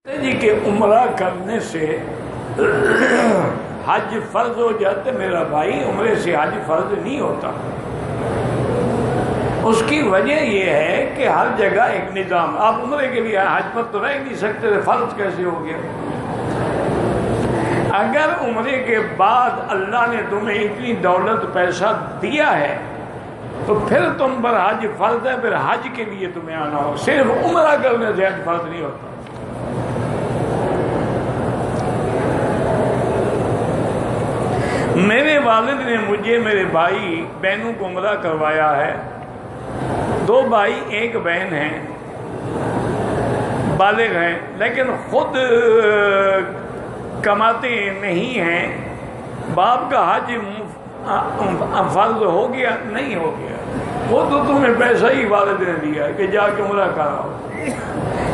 جی کہ عمرہ کرنے سے حج فرض ہو جاتے، میرا بھائی عمرے سے حج فرض نہیں ہوتا۔ اس کی وجہ یہ ہے کہ ہر جگہ ایک نظام، آپ عمرے کے لیے حج پر تو رہ نہیں سکتے، فرض کیسے ہو گیا؟ اگر عمرے کے بعد اللہ نے تمہیں اتنی دولت پیسہ دیا ہے تو پھر تم پر حج فرض ہے، پھر حج کے لیے تمہیں آنا ہو، صرف عمرہ کرنے سے حج فرض نہیں ہوتا۔ میرے والد نے مجھے میرے بھائی بہنوں کو عمرہ کروایا ہے، 2 بھائی 1 بہن ہیں، بالغ ہیں، لیکن خود کماتے نہیں ہیں۔ باپ کا حج فرض ہو گیا نہیں ہو گیا، وہ تو تمہیں پیسہ ہی والد نے دیا ہے کہ جا کے عمرہ کراؤ۔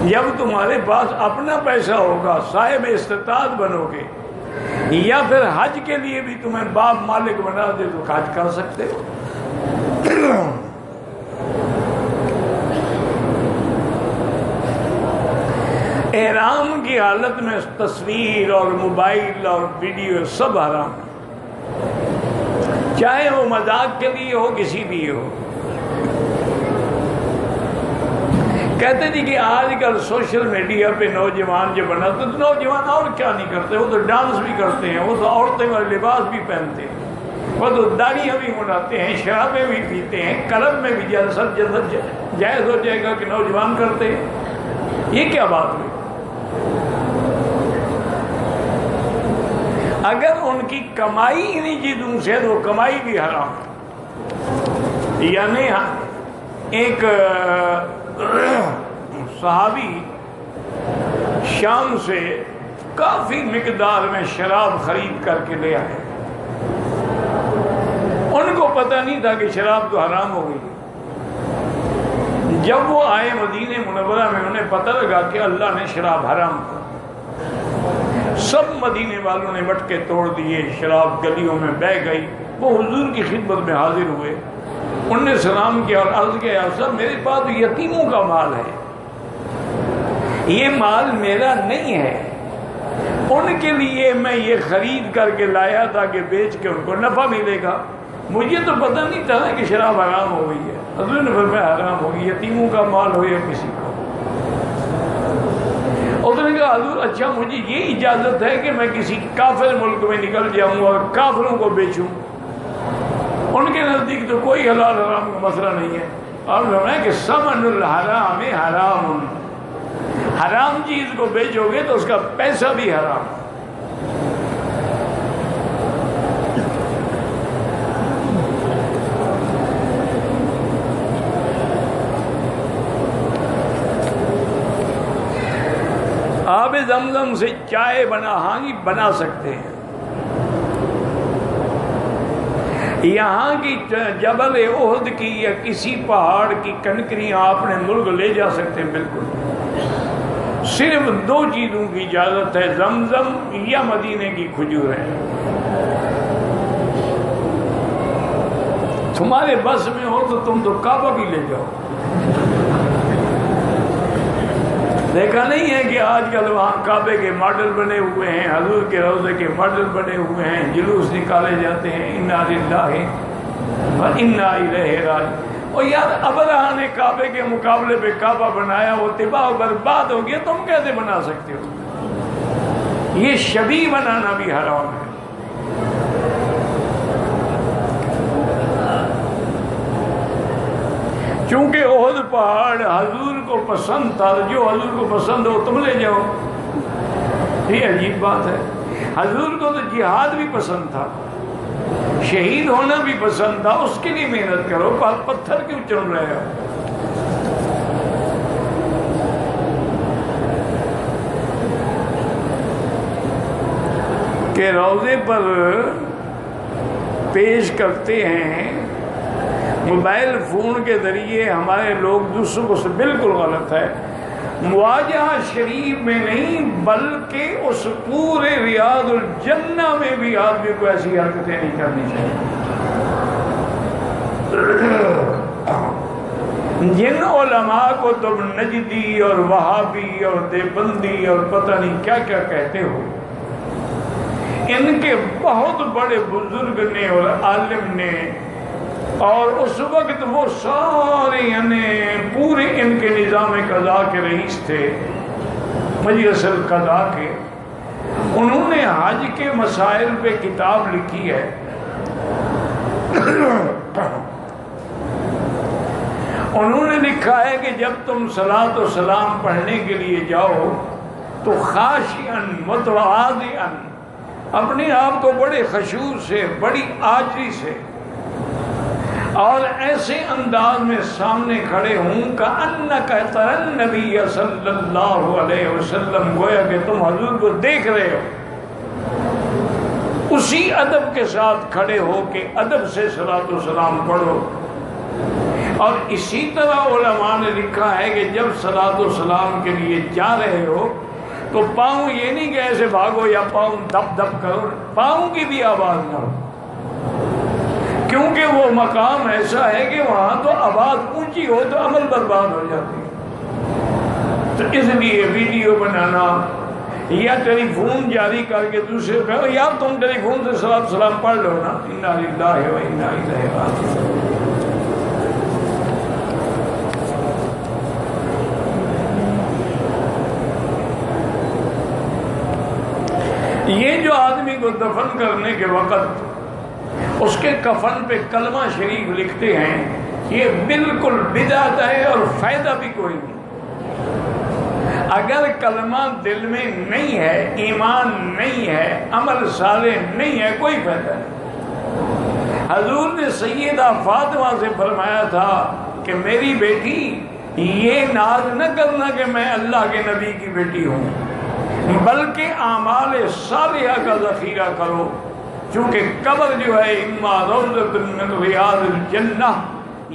جب تمہارے پاس اپنا پیسہ ہوگا، صاحب استطاعت بنو گے، یا پھر حج کے لیے بھی تمہیں باپ مالک بنا دے تو حج کر سکتے ہو۔ احرام کی حالت میں تصویر اور موبائل اور ویڈیو سب حرام ہے، چاہے وہ مذاق کے لیے ہو، کسی بھی ہو۔ کہتے جی کہ آج کل سوشل میڈیا پہ نوجوان جو بنا تو نوجوان اور کیا نہیں کرتے، وہ تو ڈانس بھی کرتے ہیں، وہ تو عورتیں والے لباس بھی پہنتے ہیں، وہ تو داڑھیاں بھی مناتے ہیں، شرابیں بھی پیتے ہیں، کلب میں بھی جلسہ جائز ہو جائے گا کہ نوجوان کرتے ہیں، یہ کیا بات ہوئی؟ اگر ان کی کمائی انہی چیزوں سے تو وہ کمائی بھی حرام ہے۔ یعنی ایک صحابی شام سے کافی مقدار میں شراب خرید کر کے لے آئے، ان کو پتہ نہیں تھا کہ شراب تو حرام ہو گئی۔ جب وہ آئے مدینہ منورہ میں، انہیں پتہ لگا کہ اللہ نے شراب حرام کر، سب مدینے والوں نے مٹکے توڑ دیے، شراب گلیوں میں بہہ گئی۔ وہ حضور کی خدمت میں حاضر ہوئے، انہوں نے سلام کیا اور عرض کیا، صاحب میرے پاس یتیموں کا مال ہے، یہ مال میرا نہیں ہے، ان کے لیے میں یہ خرید کر کے لایا تھا کہ بیچ کے ان کو نفع ملے گا، مجھے تو پتہ نہیں تھا کہ شراب حرام ہو گئی ہے۔ حضور نے فرمایا حرام ہوگی، یتیموں کا مال ہو یا کسی کا۔ اس نے کہا حضور اچھا مجھے یہ اجازت ہے کہ میں کسی کافر ملک میں نکل جاؤں اور کافروں کو بیچوں؟ ان کے نزدیک تو کوئی حلال حرام کا مسئلہ نہیں ہے۔ اور فرمایا کہ ثمن الحرام حرام، حرام چیز کو بیچو گے تو اس کا پیسہ بھی حرام۔ آب زمزم سے چائے بنا سکتے ہیں، یہاں کی جبل احد کی یا کسی پہاڑ کی کنکریاں اپنے ملک لے جا سکتے ہیں، بالکل۔ صرف 2 چیزوں کی اجازت ہے، زمزم یا مدینے کی کھجوریں۔ تمہارے بس میں ہو تو تم تو کعبہ بھی لے جاؤ۔ دیکھا نہیں ہے کہ آج کل وہاں کعبے کے ماڈل بنے ہوئے ہیں، حضور کے روضے کے ماڈل بنے ہوئے ہیں، جلوس نکالے جاتے ہیں، انا للہ و انا الیہ راجعون۔ اور یار ابرہہ نے کعبے کے مقابلے پہ کعبہ بنایا، وہ تباہ و برباد ہو گیا، تم کیسے بنا سکتے ہو؟ یہ شبیہ بنانا بھی حرام ہے۔ چونکہ احد پہاڑ حضور کو پسند تھا، جو حضور کو پسند ہو تم لے جاؤ، یہ عجیب بات ہے۔ حضور کو تو جہاد بھی پسند تھا، شہید ہونا بھی پسند تھا، اس کے لیے محنت کرو، پتھر کیوں چن رہے ہو؟ کہ روضے پر پیش کرتے ہیں موبائل فون کے ذریعے ہمارے لوگ دوسروں سے، بالکل غلط ہے۔ مواجہہ شریف میں نہیں بلکہ اس پورے ریاض الجنہ میں بھی آدمی کو ایسی حرکتیں نہیں کرنی چاہیے۔ جن علماء کو تم نجدی اور وہابی اور دیوبندی اور پتہ نہیں کیا کیا کہتے ہو، ان کے بہت بڑے بزرگ نے اور عالم نے، اور اس وقت وہ سارے یعنی پورے ان کے نظام قضاء کے رئیس تھے، مجلس القضاء کے، انہوں نے حج کے مسائل پہ کتاب لکھی ہے۔ انہوں نے لکھا ہے کہ جب تم صلاۃ و سلام پڑھنے کے لیے جاؤ تو خاشعاً متواضعاً، اپنے آپ کو بڑے خشوع سے، بڑی عاجزی سے اور ایسے انداز میں سامنے کھڑے ہوں کأنک تری النبی صلی اللہ علیہ وسلم، گویا کہ تم حضور کو دیکھ رہے ہو، اسی ادب کے ساتھ کھڑے ہو کہ ادب سے صلاۃ و سلام پڑھو۔ اور اسی طرح علماء نے لکھا ہے کہ جب صلاۃ و سلام کے لیے جا رہے ہو تو پاؤں یہ نہیں کہ ایسے بھاگو یا پاؤں دب دب کرو، پاؤں کی بھی آواز نہ ہو، کیونکہ وہ مقام ایسا ہے کہ وہاں تو آواز اونچی ہو تو عمل برباد ہو جاتی ہے۔ تو اس لیے ویڈیو بنانا یا ٹیلی فون جاری کر کے دوسرے کہو یار تم ٹیلی فون سے صلاۃ و سلام پڑھ لو نا، انا للہ و انا الیہ راجعون۔ یہ جو آدمی کو دفن کرنے کے وقت اس کے کفن پہ کلمہ شریف لکھتے ہیں، یہ بالکل بدعت ہے اور فائدہ بھی کوئی نہیں۔ اگر کلمہ دل میں نہیں ہے، ایمان نہیں ہے، عمل صالح نہیں ہے، کوئی فائدہ نہیں۔ حضور نے سیدہ فاطمہ سے فرمایا تھا کہ میری بیٹی یہ ناز نہ کرنا کہ میں اللہ کے نبی کی بیٹی ہوں، بلکہ اعمال صالحہ کا ذخیرہ کرو، چونکہ قبر جو ہے اما روضۃ من ریاض الجنہ،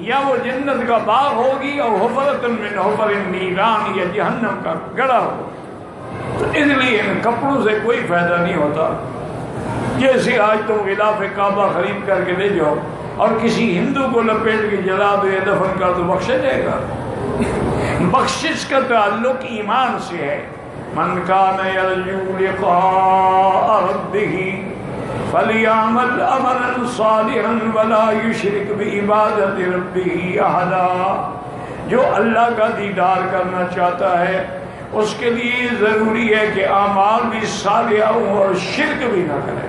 یا وہ جنت کا باغ ہوگی اور حفرۃ من حفر النیران، یا جہنم کا گڑھا ہو۔ تو اس لیے ان کپڑوں سے کوئی فائدہ نہیں ہوتا۔ جیسے آج تم غلاف کعبہ خرید کر کے لے جاؤ اور کسی ہندو کو لپیٹ کے جلا دو یا دفن کر دو، بخشا جائے گا؟ بخشش کا تعلق ایمان سے ہے۔ من کان یرجو لقاء ربہ فلیعمل عملا صالحا ولا یشرک بعبادۃ ربہ احدا۔ جو اللہ کا دیدار کرنا چاہتا ہے اس کے لیے ضروری ہے کہ اعمال بھی صالحہ ہوں اور شرک بھی نہ کرے۔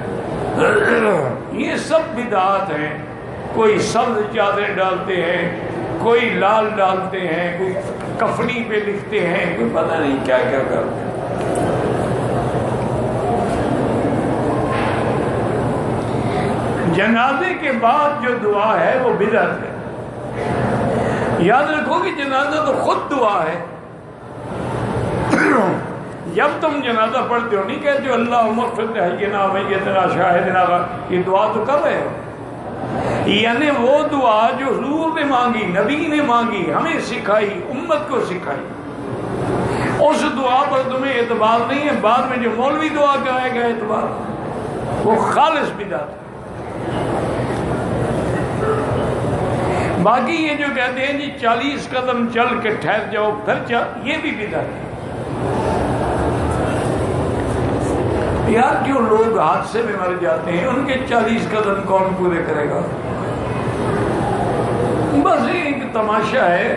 یہ سب بدعات ہیں، کوئی سبز چادر ڈالتے ہیں، کوئی لال ڈالتے ہیں، کوئی کفنی پہ لکھتے ہیں، کوئی پتہ نہیں کیا کیا کرتے ہیں۔ جنازے کے بعد جو دعا ہے وہ بدعت ہے۔ یاد رکھو کہ جنازہ تو خود دعا ہے۔ جب تم جنازہ پڑھتے ہو نہیں کہتے ہو اللہم اغفر لحینا میتنا شاہدنا، یہ دعا تو کر رہے ہو، یعنی وہ دعا جو حضور نے مانگی، نبی نے مانگی، ہمیں سکھائی، امت کو سکھائی، اس دعا پر تمہیں اعتبار نہیں ہے۔ بعد میں جو مولوی دعا کرائے گا اعتبار، وہ خالص بدعت ہے۔ باقی یہ جو کہتے ہیں جی 40 قدم چل کے ٹھہر جاؤ پھر چل، یہ بھی بدعت ہے۔ یار کیوں لوگ حادثے میں مر جاتے ہیں، ان کے 40 قدم کون پورے کرے گا؟ بس ایک تماشا ہے،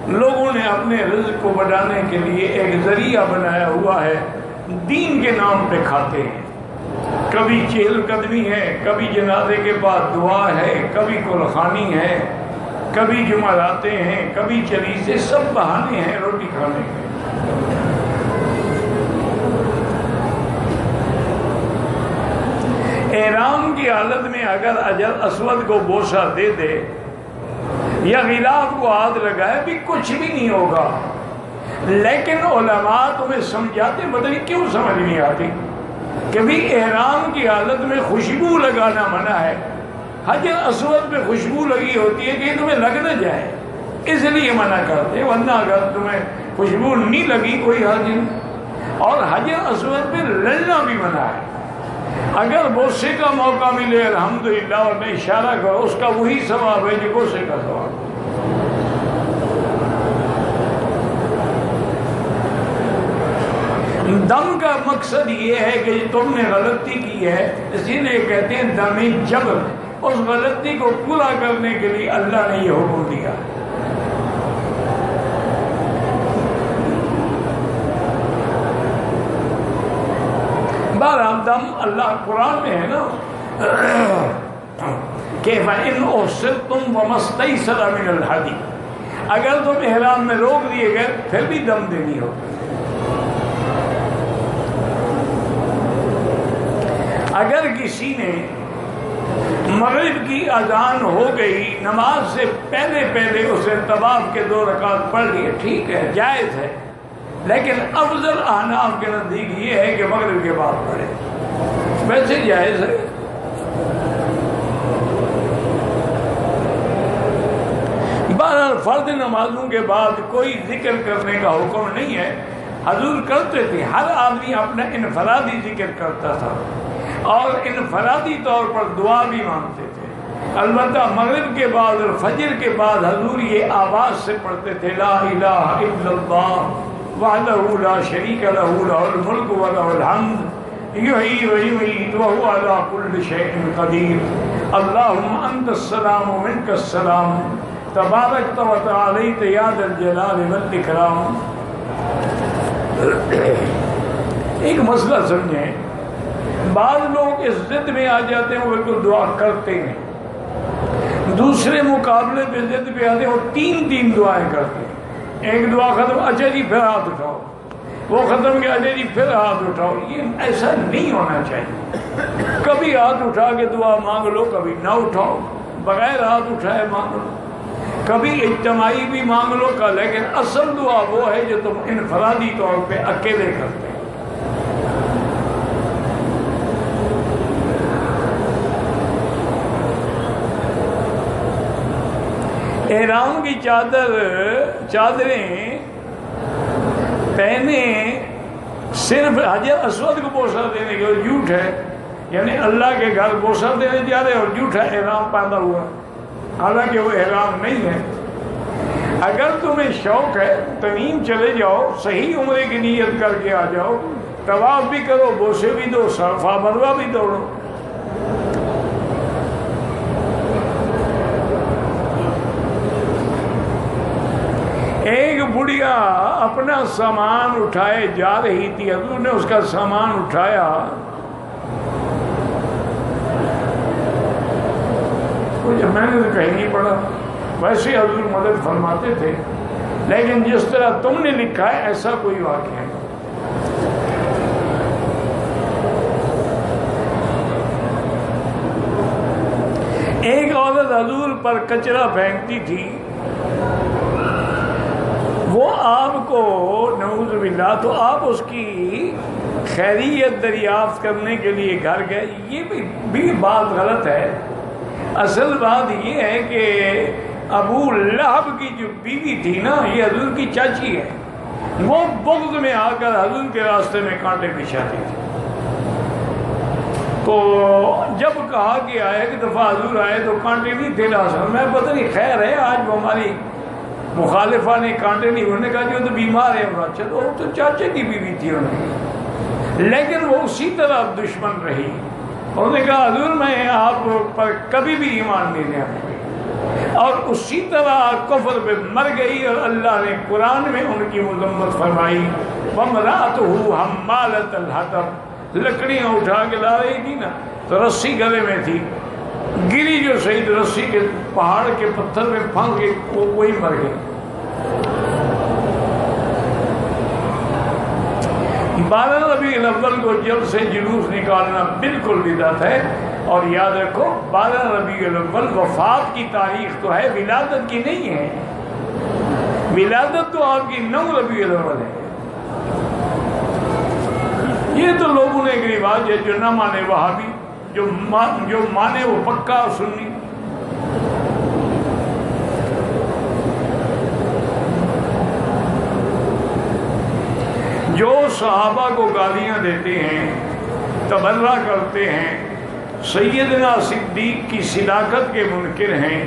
لوگوں نے اپنے رزق کو بڑھانے کے لیے ایک ذریعہ بنایا ہوا ہے، دین کے نام پہ کھاتے ہیں۔ کبھی چہل قدمی ہے، کبھی جنازے کے بعد دعا ہے، کبھی کلخانی ہے، کبھی جمعراتے ہیں، کبھی چلیسے، سب بہانے ہیں روٹی کھانے کے۔ احرام کی حالت میں اگر حجر اسود کو بوسہ دے دے یا غلاف کو ہاتھ لگائے بھی کچھ بھی نہیں ہوگا، لیکن علماء تمہیں سمجھاتے، پتہ نہیں کیوں سمجھ نہیں آتی کہ بھی احرام کی حالت میں خوشبو لگانا منع ہے۔ حجر اسود پہ خوشبو لگی ہوتی ہے کہ تمہیں لگ نہ جائے، اس لیے منع کرتے، ورنہ اگر تمہیں خوشبو نہیں لگی کوئی حرج نہیں۔ اور حجر اسود پہ لڑنا بھی منع ہے۔ اگر بوسے کا موقع ملے الحمدللہ اور میں اشارہ کرو، اس کا وہی ثواب ہے جو بوسے کا ثواب۔ دم کا مقصد یہ ہے کہ تم نے غلطی کی ہے، اسی لیے کہتے ہیں دم جبر، اس غلطی کو پورا کرنے کے لیے اللہ نے یہ حکم دیا۔ بہرحال دم اللہ قرآن میں ہے نا کہ فَإِنْ أُحْصِرْتُمْ وَمَا اسْتَيْسَرَ مِنَ الْهَدْيِ، اگر تم احرام میں روک دیے گئے پھر بھی دم دینی ہو۔ اگر کسی نے مغرب کی اذان ہو گئی، نماز سے پہلے پہلے اسے طواف کے 2 رکعت پڑھ لیے، ٹھیک ہے، جائز ہے، لیکن افضل احناف کے نزدیک یہ ہے کہ مغرب کے بعد پڑھے، ویسے جائز ہے۔ بہرحال فرض نمازوں کے بعد کوئی ذکر کرنے کا حکم نہیں ہے، حضور کرتے تھے، ہر آدمی اپنا انفرادی ذکر کرتا تھا اور انفرادی طور پر دعا بھی مانگتے تھے۔ البتہ مغرب کے بعد اور فجر کے بعد حضور یہ آواز سے پڑھتے تھے، لا الہ الا اللہ وحدہ لا شریک لہ لہ الملک ولہ الحمد یحیی ویمیت وہو علی کل شیء قدیر اللہم انت السلام ومنک السلام تبارکت وتعالیت یا ذا الجلال والاکرام۔ ایک مسئلہ سمجھیں، بعض لوگ اس ضد میں آ جاتے ہیں وہ بالکل دعا کرتے ہیں، دوسرے مقابلے پہ ضد پہ آتے ہیں وہ 3 دعائیں کرتے ہیں، ایک دعا ختم، اچھا جی پھر ہاتھ اٹھاؤ، وہ ختم کیا، اچھا جی پھر ہاتھ اٹھاؤ۔ یہ ایسا نہیں ہونا چاہیے، کبھی ہاتھ اٹھا کے دعا مانگ لو، کبھی نہ اٹھاؤ، بغیر ہاتھ اٹھائے مانگ لو، کبھی اجتماعی بھی مانگ لو کا، لیکن اصل دعا وہ ہے جو تم انفرادی طور پہ اکیلے کرتے ہیں۔ احرام کی چادریں پہنے صرف حجر اسود کو بوسہ دینے کے اور جھوٹ ہے، یعنی اللہ کے گھر بوسہ دینے جا رہے اور جھوٹ ہے احرام باندھا ہوا، حالانکہ وہ احرام نہیں ہے۔ اگر تمہیں شوق ہے تنعیم چلے جاؤ، صحیح عمرے کی نیت کر کے آ جاؤ، طواف بھی کرو، بوسے بھی دو، صفا مروہ بھی دوڑو۔ ایک بڑھیا اپنا سامان اٹھائے جا رہی تھی، حضور نے اس کا سامان اٹھایا، میں نے تو کہیں نہیں پڑھا، ویسے حضور مدد فرماتے تھے، لیکن جس طرح تم نے لکھا ہے ایسا کوئی واقعہ نہیں۔ ایک عورت حضور پر کچرا پھینکتی تھی، وہ آپ کو نعوذ باللہ، تو آپ اس کی خیریت دریافت کرنے کے لیے گھر گئے، یہ بھی بات غلط ہے۔ اصل بات یہ ہے کہ ابو لہب کی جو بیوی تھی نا، یہ حضور کی چاچی ہے، وہ بغض میں آ کر حضور کے راستے میں کانٹے بچھاتی تھی۔ تو جب کہا گیا ہے کہ دفعہ حضور آئے تو کانٹے نہیں تھے لازم، میں پتہ نہیں خیر ہے آج وہ ہماری مخالفہ نے کانٹے نہیں، انہوں نے کہا جو تو بیمار ہے، اچھا تو وہ تو چاچے کی بیوی تھی انہیں، لیکن وہ اسی طرح دشمن رہی۔ انہوں نے کہا حضور میں آپ پر کبھی بھی ایمان نہیں لے آؤں، اور اسی طرح کفر پہ مر گئی، اور اللہ نے قرآن میں ان کی مذمت فرمائی، وَامْرَأَتُهُ حَمَّالَةَ الْحَطَبِ، لکڑیاں اٹھا کے لا رہی تھی نا، تو رسی گلے میں تھی، گری جو شہید رسی کے پہاڑ کے پتھر میں پھنس کے وہی مر گئی۔ 12 ربیع الاول کو جب سے جلوس نکالنا بالکل بدعت ہے، اور یاد رکھو 12 ربیع الاول وفات کی تاریخ تو ہے، ولادت کی نہیں ہے، ولادت تو آپ کی 9 ربیع الاول ہے۔ یہ تو لوگوں نے ایک رواج ہے، جو نہ مانے وہابی، جو مانے وہ پکا سنی۔ جو صحابہ کو گالیاں دیتے ہیں، تبرہ کرتے ہیں، سیدنا صدیق کی صداقت کے منکر ہیں،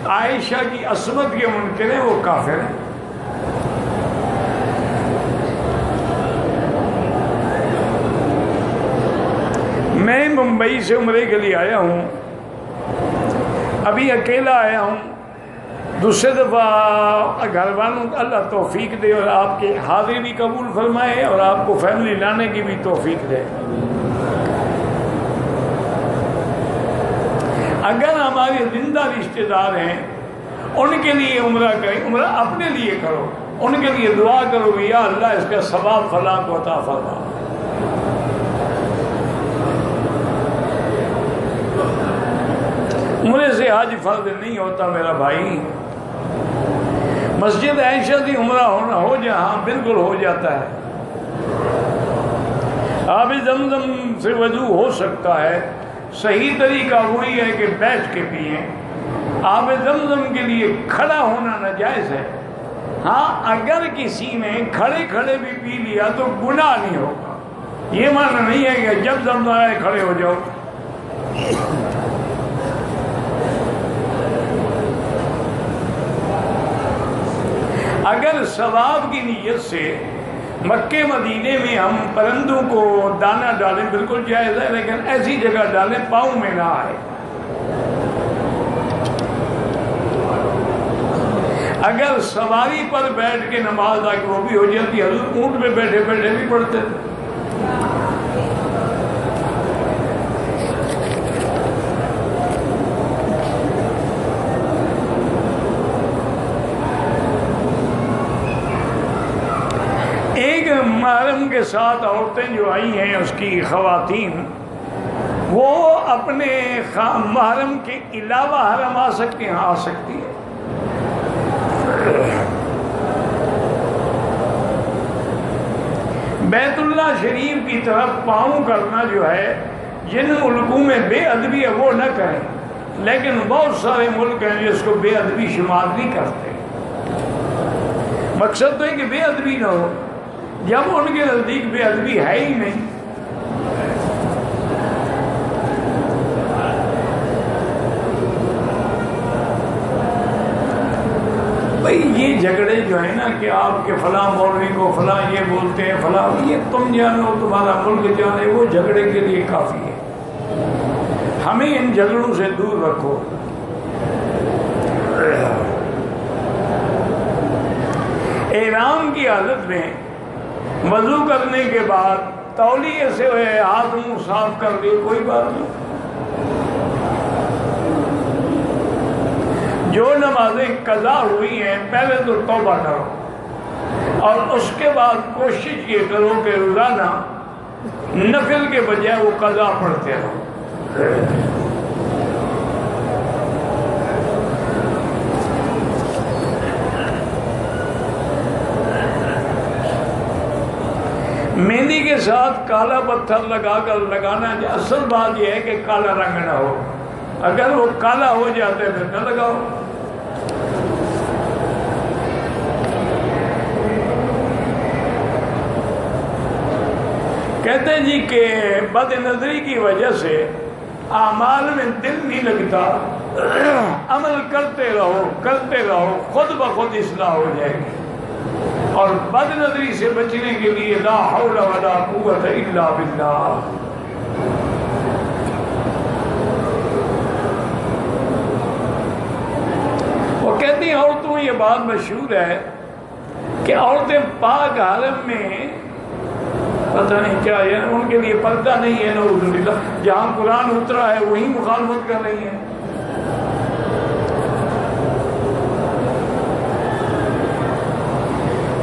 عائشہ کی عصمت کے منکر ہیں، وہ کافر ہیں۔ ممبئی سے عمرے کے لیے آیا ہوں، ابھی اکیلا آیا ہوں، دوسرے دفعہ گھر والوں کو اللہ توفیق دے اور آپ کی حاضری بھی قبول فرمائے اور آپ کو فیملی لانے کی بھی توفیق دے۔ اگر ہمارے زندہ رشتہ دار ہیں ان کے لیے عمرہ کریں، عمرہ اپنے لیے کرو، ان کے لیے دعا کرو کہ یا اللہ اس کا ثواب فلاں کو عطا فرما۔ عمرے سے حج فرض نہیں ہوتا میرا بھائی، مسجد عائشہ سے عمرہ ہونا ہو جہاں بالکل ہو جاتا ہے، آب زمزم سے وضو ہو سکتا ہے، صحیح طریقہ وہی ہے کہ بیٹھ کے پئیں، آب زمزم کے لیے کھڑا ہونا ناجائز ہے۔ ہاں اگر کسی نے کھڑے کھڑے بھی پی لیا تو گناہ نہیں ہوگا، یہ معنی نہیں ہے کہ جب زمزم آئے کھڑے ہو جاؤ۔ اگر ثواب کی نیت سے مکے مدینے میں ہم پرندوں کو دانہ ڈالیں بالکل جائز ہے، لیکن ایسی جگہ ڈالیں پاؤں میں نہ آئے۔ اگر سواری پر بیٹھ کے نماز آ کے وہ بھی ہو جاتی، حضور اونٹ پہ بیٹھے بیٹھے بھی پڑھتے تھے۔ ایک محرم کے ساتھ عورتیں جو آئی ہیں اس کی خواتین، وہ اپنے محرم کے علاوہ حرم آ سکتی ہیں؟ آ سکتی ہے۔ بیت اللہ شریف کی طرف پاؤں کرنا جو ہے جن ملکوں میں بے ادبی ہے وہ نہ کریں، لیکن بہت سارے ملک ہیں جس کو بے ادبی شمار نہیں کرتے۔ مقصد تو ہے کہ بے ادبی نہ ہو، جب ان کے نزدیک بے ادبی ہے ہی نہیں۔ بھئی یہ جھگڑے جو ہیں نا کہ آپ کے فلاں مولوی کو فلاں یہ بولتے ہیں فلاں، یہ تم جانو تمہارا ملک جانے، وہ جھگڑے کے لیے کافی ہے۔ ہمیں ان جھگڑوں سے دور رکھو۔ احرام کی حالت میں وضو کرنے کے بعد تولیے سے ہاتھ منہ صاف کر لیے کوئی بات نہیں۔ جو نمازیں قضا ہوئی ہیں پہلے تو توبہ کرو اور اس کے بعد کوشش یہ کرو کہ روزانہ نفل کے بجائے وہ قضا پڑھتے رہو۔ مہندی کے ساتھ کالا پتھر لگا کر لگانا، اصل بات یہ ہے کہ کالا رنگ نہ ہو، اگر وہ کالا ہو جاتے پھر نہ لگاؤ۔ کہتے ہیں جی کہ بد نظری کی وجہ سے اعمال میں دل نہیں لگتا، عمل کرتے رہو خود بخود اصلاح ہو جائے گی۔ اور بد نظری سے بچنے کے لیے لا حول ولا قوت الا باللہ۔ وہ کہتی ہیں عورتوں، یہ بات مشہور ہے کہ عورتیں پاک حرم میں پتہ نہیں کیا ہے، ان کے لیے پردہ نہیں ہے، نعوذ باللہ، جہاں قرآن اترا ہے وہی مخالفت کر رہی ہیں۔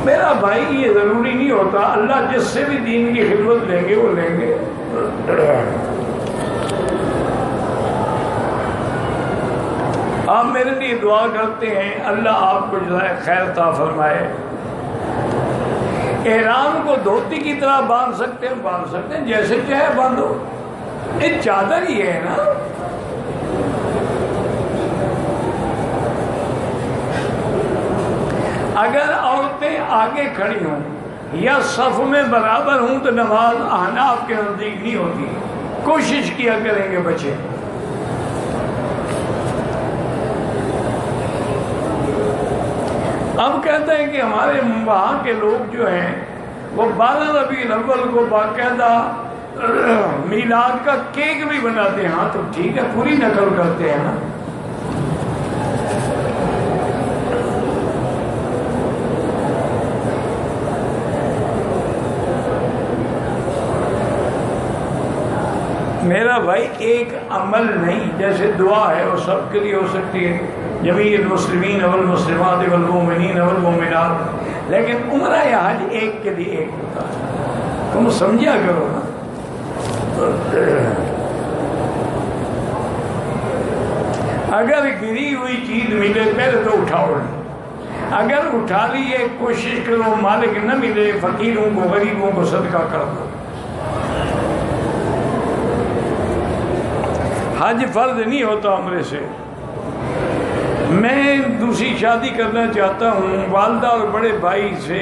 میرا بھائی یہ ضروری نہیں ہوتا، اللہ جس سے بھی دین کی خدمت لیں گے وہ لیں گے۔ آپ میرے لیے دعا کرتے ہیں اللہ آپ کو جزائے خیر عطا فرمائے۔ احرام کو دھوتی کی طرح باندھ سکتے ہیں، باندھ سکتے ہیں، جیسے چاہے باندھو، یہ چادر ہی ہے نا۔ اگر عورتیں آگے کھڑی ہوں یا صف میں برابر ہوں تو نماز احناف کے نزدیک نہیں ہوتی، کوشش کیا کریں گے بچے۔ اب کہتے ہیں کہ ہمارے وہاں کے لوگ جو ہیں وہ 12 ربیع الاول کو باقاعدہ میلاد کا کیک بھی بناتے ہیں، ہاں تو ٹھیک ہے، پوری نقل کرتے ہیں نا۔ میرا بھائی ایک عمل نہیں، جیسے دعا ہے وہ سب کے لیے ہو سکتی ہے، جمیع المسلمین والمسلمات والمؤمنین والمؤمنات، لیکن عمرہ یا حج ایک کے لیے ایک ہوتا ہے، تم سمجھا کرو نا۔ اگر گری ہوئی چیز ملے پہلے تو اٹھاؤ نہیں، اگر اٹھا لی ہے کوشش کرو مالک نہ ملے، فقیروں کو غریبوں کو صدقہ کر دو۔ حج فرض نہیں ہوتا عمرے سے۔ میں دوسری شادی کرنا چاہتا ہوں، والدہ اور بڑے بھائی سے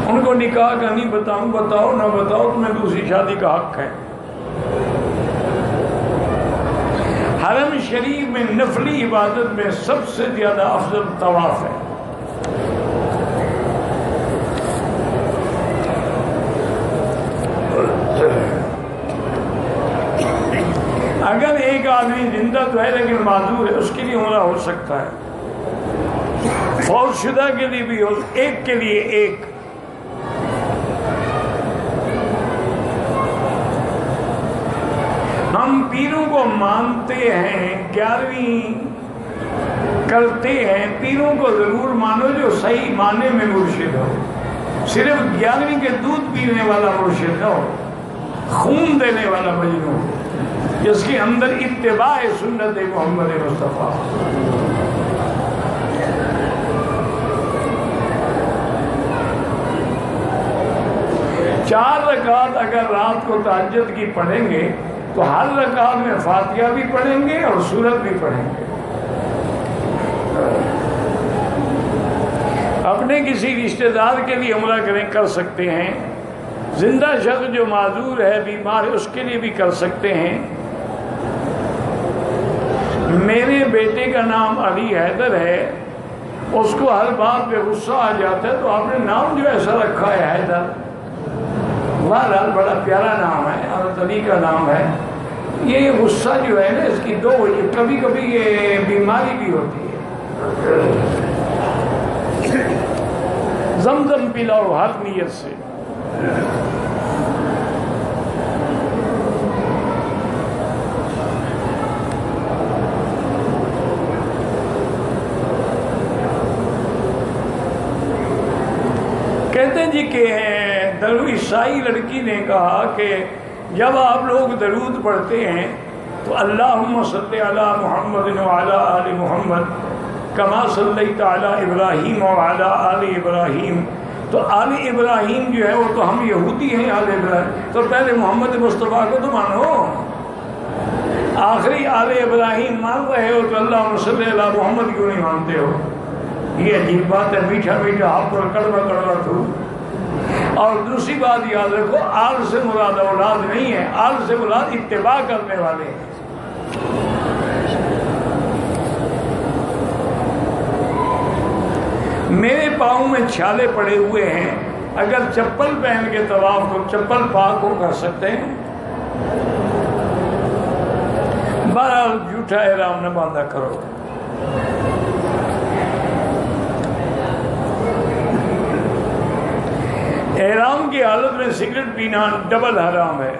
ان کو نکاح کا نہیں بتاؤں، بتاؤ نہ بتاؤ تمہیں دوسری شادی کا حق ہے۔ حرم شریف میں نفلی عبادت میں سب سے زیادہ افضل طواف ہے۔ اگر ایک آدمی زندہ تو ہے لیکن معذور ہے، اس کے لیے عمرہ ہو سکتا ہے، فوت شدہ کے لیے بھی ہو، ایک کے لیے ایک۔ ہم پیروں کو مانتے ہیں، 11ویں کرتے ہیں، پیروں کو ضرور مانو جو صحیح معنی میں مرشد ہو، صرف 11ویں کے دودھ پینے والا مرشد نہ ہو، خون دینے والا مجنون ہو، جس کے اندر اتباع سنت محمد مصطفیٰ۔ چار رکعت اگر رات کو تہجد کی پڑھیں گے تو ہر رکعت میں فاتحہ بھی پڑھیں گے اور سورت بھی پڑھیں گے۔ اپنے کسی رشتہ دار کے لیے عمرہ کر سکتے ہیں، زندہ شخص جو معذور ہے، بیمار ہے، اس کے لیے بھی کر سکتے ہیں۔ میرے بیٹے کا نام علی حیدر ہے، اس کو ہر بات پہ غصہ آ جاتا ہے، تو آپ نے نام جو ایسا رکھا ہے حیدر، بہرحال بڑا پیارا نام ہے، حضرت علی کا نام ہے۔ یہ غصہ جو ہے نا، اس کی دو وجہ، کبھی کبھی یہ بیماری بھی ہوتی ہے۔ زمزم پلاؤ ہر نیت سے۔ کہتے ہیں جی کہ عیسائی لڑکی نے کہا کہ جب آپ لوگ درود پڑھتے ہیں تو اللہم صلی علی محمد وعلی آل محمد کما صلیت علی ابراہیم وعلی آل ابراہیم، تو آل ابراہیم جو ہے وہ تو ہم یہودی ہیں، آل ابراہیم تو پہلے محمد مصطفیٰ کو تو مانو، آخری آل ابراہیم مان رہے ہو تو اللہم صلی علی محمد کیوں نہیں مانتے ہو؟ یہ عجیب بات ہے، میٹھا میٹھا آپ پر کڑوا کڑوا تو۔ اور دوسری بات یاد رکھو، آل سے مراد اولاد نہیں ہے، آل سے مراد اتباع کرنے والے ہیں۔ میرے پاؤں میں چھالے پڑے ہوئے ہیں، اگر چپل پہن کے طواف کو چپل پاک ہو کر سکتے ہیں؟ بہرحال جھوٹا احرام نہ باندھا کرو۔ احرام کی حالت میں سگریٹ پینا ڈبل حرام ہے۔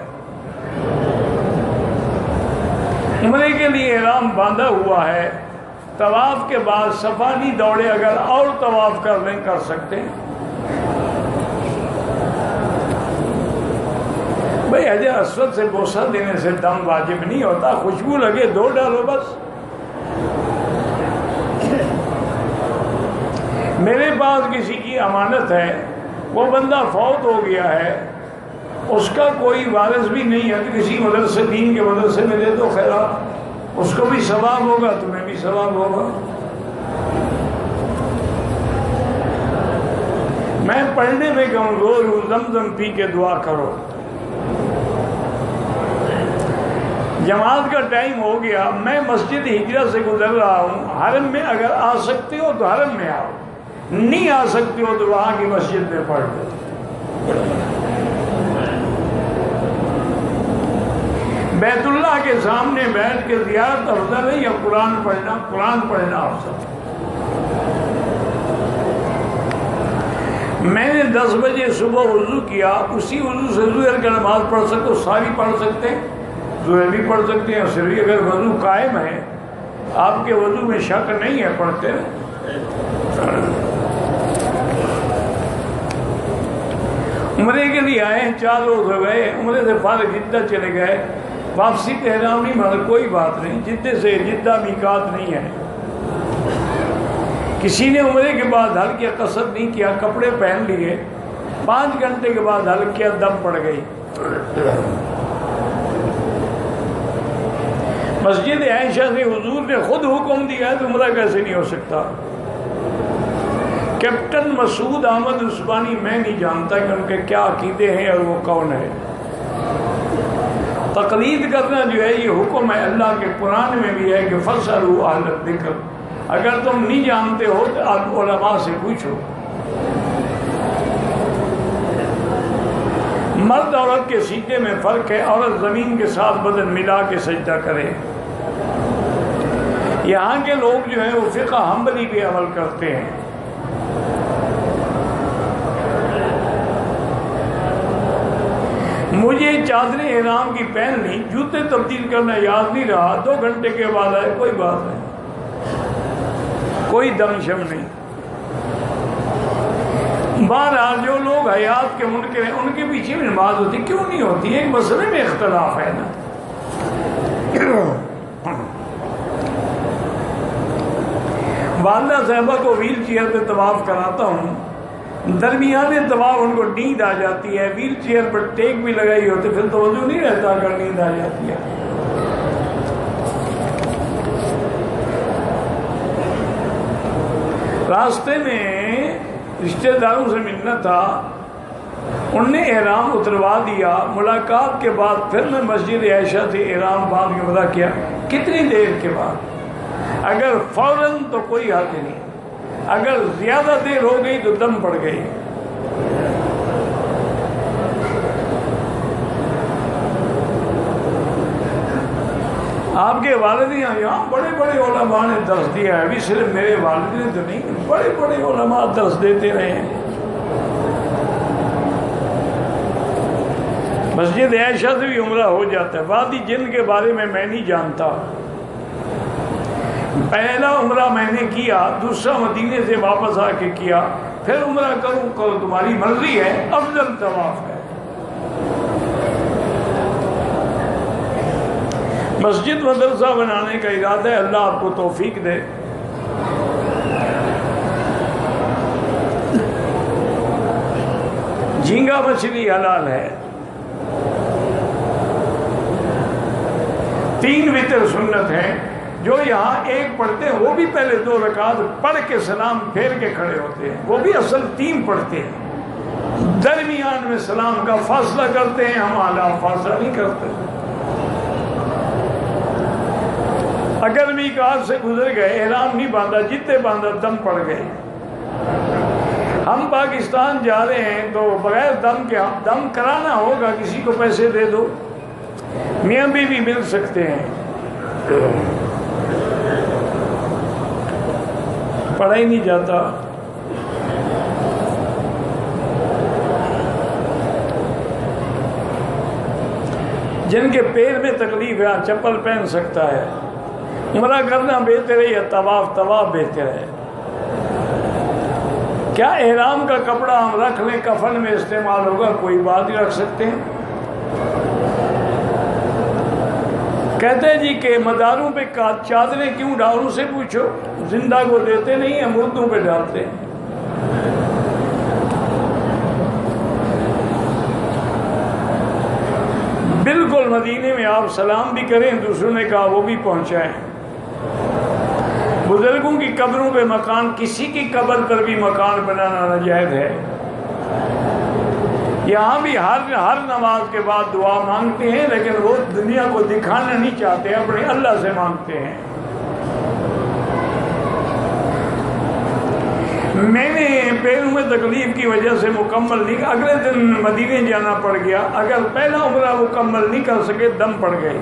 عمرے کے لیے احرام باندھا ہوا ہے، طواف کے بعد صفا نہیں دوڑے، اگر اور طواف کر لیں کر سکتے ہیں۔ بھائی حجر اسود سے بوسہ دینے سے دم واجب نہیں ہوتا، خوشبو لگے دو ڈالو بس۔ میرے پاس کسی کی امانت ہے، وہ بندہ فوت ہو گیا ہے، اس کا کوئی وارث بھی نہیں ہے، تو کسی مدرسے دین کے مدرسے میں دے دو، خیرات، اس کو بھی ثواب ہوگا، تمہیں بھی ثواب ہوگا۔ میں پڑھنے میں کمزور ہوں، زمزم پی کے دعا کرو۔ جماعت کا ٹائم ہو گیا، میں مسجد ہجرہ سے گزر رہا ہوں، حرم میں اگر آ سکتے ہو تو حرم میں آؤ، نہیں آ سکتے ہو تو وہاں کی مسجد میں پڑھ لو۔ کے سامنے بیٹھ کے زیارت افضل ہے یا قرآن پڑھنا؟ قرآن پڑھنا افضل ہے۔ میں نے 10 بجے صبح وضو کیا، اسی وضو سے ظہر کا نماز پڑھ سکتے، ساری پڑھ سکتے ہیں، ظہر بھی پڑھ سکتے ہیں، عصر بھی۔ اگر وضو قائم ہے، آپ کے وضو میں شک نہیں ہے، پڑھتے ہیں۔ عمرے کے لیے آئے ہیں، 4 روز ہو گئے، عمرے سے فارغ جدہ چلے گئے، واپسی پہ احرام نہیں باندھا، کوئی بات نہیں، جدے سے جدہ میقات نہیں ہے۔ کسی نے عمرے کے بعد حل کیا، قصر نہیں کیا، کپڑے پہن لیے، 5 گھنٹے کے بعد حل کیا، دم پڑ گئی۔ مسجد عائشہ سے حضور نے خود حکم دیا ہے تو عمرہ کیسے نہیں ہو سکتا؟ کیپٹن مسعود احمد عثمانی میں نہیں جانتا کہ ان کے کیا عقیدے ہیں اور وہ کون ہے۔ تقلید کرنا جو ہے یہ حکم ہے، اللہ کے قرآن میں بھی ہے کہ فَاسْأَلُوا أَهْلَ الذِّكْرِ، اگر تم نہیں جانتے ہو تو آپ علماء سے پوچھو۔ مرد عورت کے سجدے میں فرق ہے، عورت زمین کے ساتھ بدن ملا کے سجدہ کرے۔ یہاں کے لوگ جو ہیں وہ فقہ حنبلی پہ عمل کرتے ہیں۔ مجھے چادر احرام کی پہن لی، جوتے تبدیل کرنا یاد نہیں رہا، 2 گھنٹے کے بعد آئے، کوئی بات نہیں، کوئی دم شم نہیں۔ بہرحال جو لوگ حیات کے منکر ہیں ان کے پیچھے بھی نماز ہوتی، کیوں نہیں ہوتی؟ ایک مسئلے میں اختلاف ہے نا۔ والدہ صاحبہ کو ویل چیئر پہ طواف کراتا ہوں، درمیانے طواف ان کو نیند آ جاتی ہے، ویل چیئر پر ٹیک بھی لگائی ہوتی، پھر تو وضو نہیں رہتا اگر نیند آ جاتی ہے۔ راستے میں رشتہ داروں سے ملنا تھا، انہوں نے احرام اتروا دیا، ملاقات کے بعد پھر میں مسجد عائشہ سے احرام باندھ کے وضو کیا۔ کتنی دیر کے بعد؟ اگر فوراً تو کوئی حد نہیں، اگر زیادہ دیر ہو گئی تو دم پڑ گئی۔ آپ کے والد یہاں بڑے بڑے علماء نے درس دیا ہے، ابھی صرف میرے والد نے تو نہیں، بڑے بڑے علماء درس دیتے رہے ہیں۔ مسجد عائشہ سے بھی عمرہ ہو جاتا ہے۔ وادی جن کے بارے میں نہیں جانتا، پہلا عمرہ میں نے کیا، دوسرا مدینے سے واپس آ کے کیا، پھر عمرہ کروں تمہاری مرضی ہے، افضل طواف ہے۔ مسجد مدرسہ بنانے کا ارادہ ہے، اللہ آپ کو توفیق دے۔ جھینگا مچھلی حلال ہے، 3 وتر سنت ہے۔ جو یہاں 1 پڑھتے ہیں وہ بھی پہلے 2 رکعت پڑھ کے سلام پھیر کے کھڑے ہوتے ہیں، وہ بھی اصل 3 پڑھتے ہیں، درمیان میں سلام کا فاصلہ کرتے ہیں، ہم اعلیٰ فاصلہ نہیں کرتے۔ اگر میقات سے گزر گئے، احرام نہیں باندھا، جتنے باندھا دم پڑ گئے۔ ہم پاکستان جا رہے ہیں تو بغیر دم کے دم کرانا ہوگا، کسی کو پیسے دے دو، میاں بیوی مل سکتے ہیں، پڑھا ہی نہیں جاتا۔ جن کے پیر میں تکلیف ہے چپل پہن سکتا ہے۔ عمرہ کرنا بہتر ہے یا طواف بہتر ہے؟ کیا احرام کا کپڑا ہم رکھ لیں، کفن میں استعمال ہوگا؟ کوئی بات نہیں، رکھ سکتے ہیں۔ کہتے ہیں جی کہ مداروں پہ چادریں کیوں ڈالوں؟ ان سے پوچھو، زندہ کو دیتے نہیں ہیں، مردوں پہ ڈالتے ہیں۔ بالکل مدینے میں آپ سلام بھی کریں، دوسروں نے کہا وہ بھی پہنچائیں۔ بزرگوں کی قبروں پہ مکان، کسی کی قبر پر بھی مکان بنانا ناجائز ہے۔ یہاں بھی ہر نماز کے بعد دعا مانگتے ہیں، لیکن وہ دنیا کو دکھانا نہیں چاہتے، اپنے اللہ سے مانگتے ہیں۔ میں نے پیروں میں تکلیف کی وجہ سے مکمل نہیں، اگلے دن مدینے جانا پڑ گیا۔ اگر پہلا عمرہ مکمل نہیں کر سکے، دم پڑ گئے،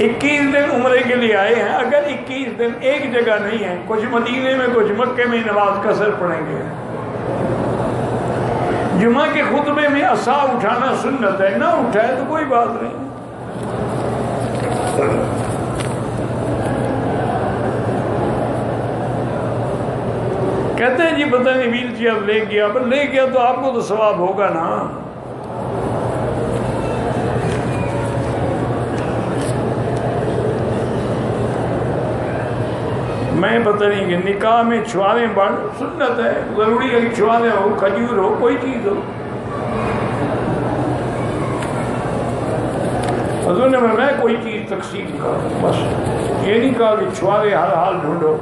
اکیس دن عمرے کے لیے آئے ہیں، اگر 21 دن ایک جگہ نہیں ہیں، کچھ مدینے میں کچھ مکے میں، نماز قصر پڑھیں گے۔ جمعہ کے خطبے میں عصا اٹھانا سنت ہے، نہ اٹھائے تو کوئی بات نہیں۔ کہتے ہیں جی پتہ نہیں ویل چیئر لے گیا، پر لے گیا تو آپ کو تو ثواب ہوگا نا۔ میں پتہ نہیں کہ نکاح میں چھوارے بڑھ سنت ہے، ضروری ہے کہ چھوارے ہو، کھجور ہو، کوئی چیز ہو۔ حضور نے میں کوئی چیز تقسیم کر، بس یہ نہیں کہا کہ چھوارے ہر حال ڈھونڈو۔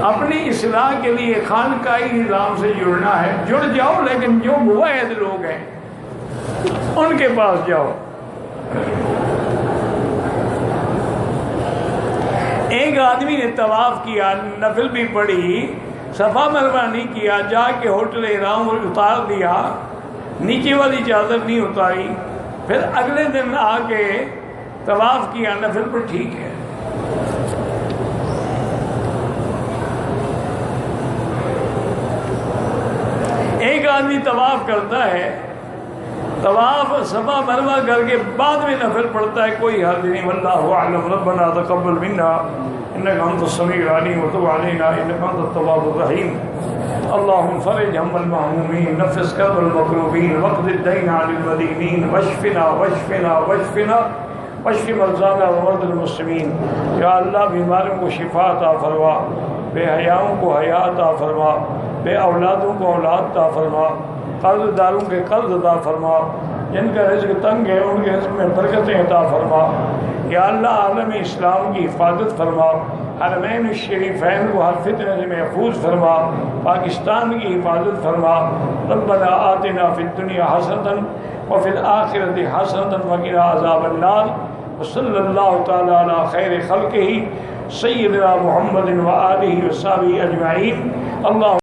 اپنی اصلاح کے لیے خانقاہی نظام سے جڑنا ہے، جڑ جاؤ، لیکن جو موحد لوگ ہیں ان کے پاس جاؤ۔ ایک آدمی نے طواف کیا، نفل بھی پڑھی، صفا مروہ نہیں کیا، جا کے ہوٹل احرام اتار دیا، نیچے والی چادر نہیں اتاری، پھر اگلے دن آ کے طواف کیا، نفل پر ٹھیک ہے۔ ایک آدمی طواف کرتا ہے، طواف صفا مروہ کر کے بعد میں نفل پڑھتا ہے، کوئی حرج نہیں۔ واللہ اعلم، ربنا تقبل منا انک انت السمیع العلیم وتب علینا انک انت التواب الرحیم۔ اللهم فرج هم المهمومین، نفس کرب المکروبین، واقض الدین عن المدینین، واشفنا واشفنا واشفنا واشف مرضانا ومرضى المسلمین۔ یا اللہ بیماروں کو شفا عطا فرما، بے حیاؤں کو حیا عطا فرما، بے اولادوں کو اولاد عطا فرما، قرض داروں کے قرض عطا فرما، جن کا رزق تنگ ہے ان کے رزق میں برکتیں عطا فرما۔ یا اللہ عالم اسلام کی حفاظت فرما، حرمین الشریفین کو ہر فتنہ سے محفوظ فرما، پاکستان کی حفاظت فرما۔ ربنا آتنا فی الدنیا حسنۃ وفی الآخرۃ حسنۃ وقنا عذاب النار، وصلی اللہ تعالی علی خیر خلقہ سیدنا محمد وآلہ وصحبہ اجمعین۔ اللہ